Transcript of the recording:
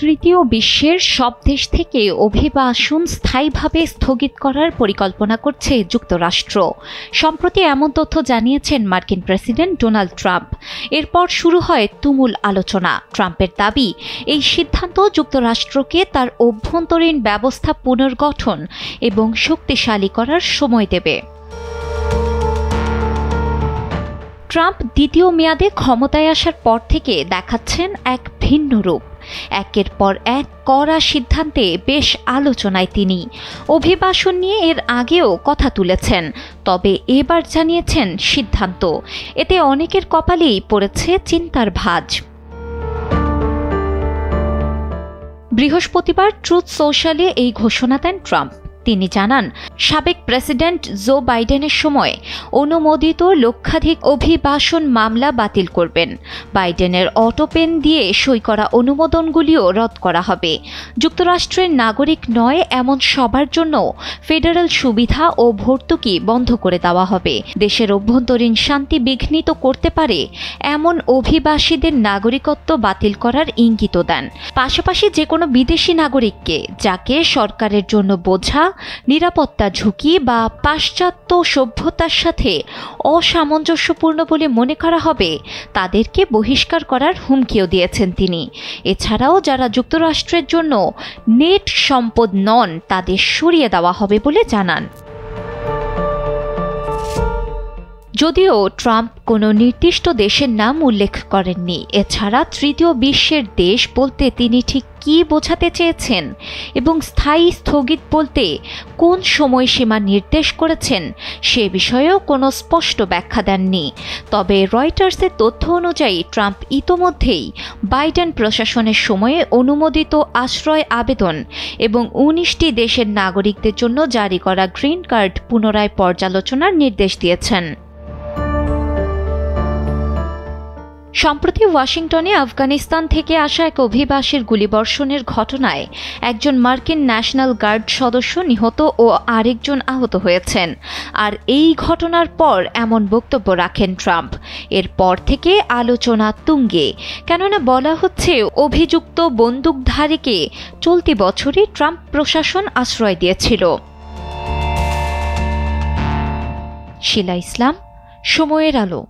তৃতীয় বিশ্বের সব দেশ থেকে অভিবাসন স্থায়ীভাবে স্থগিত করার পরিকল্পনা করছে যুক্তরাষ্ট্র। সম্প্রতি এমন তথ্য জানিয়েছেন মার্কিন প্রেসিডেন্ট ডোনাল্ড ট্রাম্প। এরপর শুরু হয় তুমুল আলোচনা। ট্রাম্পের দাবি, এই সিদ্ধান্ত যুক্তরাষ্ট্রকে তার অভ্যন্তরীণ ব্যবস্থা পুনর্গঠন এবং শক্তিশালী করার সময় দেবে। ট্রাম্প দ্বিতীয় মেয়াদে ক্ষমতায় আসার পর থেকে দেখাচ্ছেন এক ভিন্ন রূপ। একের পর এক কড়া সিদ্ধান্তে বেশ আলোচনায় তিনি। অভিবাসন নিয়ে এর আগেও কথা তুলেছেন, তবে এবার জানিয়েছেন সিদ্ধান্ত। এতে অনেকের কপালেই পড়েছে চিন্তার ভাঁজ। বৃহস্পতিবার ট্রুথ সোশ্যালে এই ঘোষণা দেন ট্রাম্প। তিনি জানান, সাবেক প্রেসিডেন্ট জো বাইডেনের সময় অনুমোদিত লক্ষাধিক অভিবাসন মামলা বাতিল করবেন। বাইডেনের অটোপেন দিয়ে সই করা অনুমোদনগুলিও রদ করা হবে। যুক্তরাষ্ট্রের নাগরিক নয় এমন সবার জন্য ফেডারেল সুবিধা ও ভর্তুকি বন্ধ করে দেওয়া হবে। দেশের অভ্যন্তরীণ শান্তি বিঘ্নিত করতে পারে এমন অভিবাসীদের নাগরিকত্ব বাতিল করার ইঙ্গিত দেন। পাশাপাশি যে কোনো বিদেশি নাগরিককে যাকে সরকারের জন্য বোঝা, নিরাপত্তা ঝুঁকি বা পাশ্চাত্য সভ্যতার সাথে অসামঞ্জস্যপূর্ণ বলে মনে করা হবে, তাদেরকে বহিষ্কার করার হুমকিও দিয়েছেন তিনি। এছাড়াও যারা যুক্তরাষ্ট্রের জন্য নেট সম্পদ নন, তাদের সরিয়ে দেওয়া হবে বলে জানান। যদিও ট্রাম্প কোনো নির্দিষ্ট দেশের নাম উল্লেখ করেননি। এছাড়া তৃতীয় বিশ্বের দেশ বলতে তিনি ঠিক কী বোঝাতে চেয়েছেন এবং স্থায়ী স্থগিত বলতে কোন সময়সীমা নির্দেশ করেছেন সে বিষয়েও কোনো স্পষ্ট ব্যাখ্যা দেননি। তবে রয়টার্সের তথ্য অনুযায়ী ট্রাম্প ইতোমধ্যেই বাইডেন প্রশাসনের সময়ে অনুমোদিত আশ্রয় আবেদন এবং 19টি দেশের নাগরিকদের জন্য জারি করা গ্রিন কার্ড পুনরায় পর্যালোচনার নির্দেশ দিয়েছেন। সম্প্রতি ওয়াশিংটনে আফগানিস্তান থেকে আসা এক অভিবাসীর গুলিবর্ষণের ঘটনায় একজন মার্কিন ন্যাশনাল গার্ড সদস্য নিহত ও আরেকজন আহত হয়েছেন। আর এই ঘটনার পর এমন বক্তব্য রাখেন ট্রাম্প। এরপর থেকে আলোচনা তুঙ্গে, কেননা বলা হচ্ছে অভিযুক্ত বন্দুকধারীকে চলতি বছরই ট্রাম্প প্রশাসন আশ্রয় দিয়েছিল। শিলা ইসলাম, সময়ের আলো।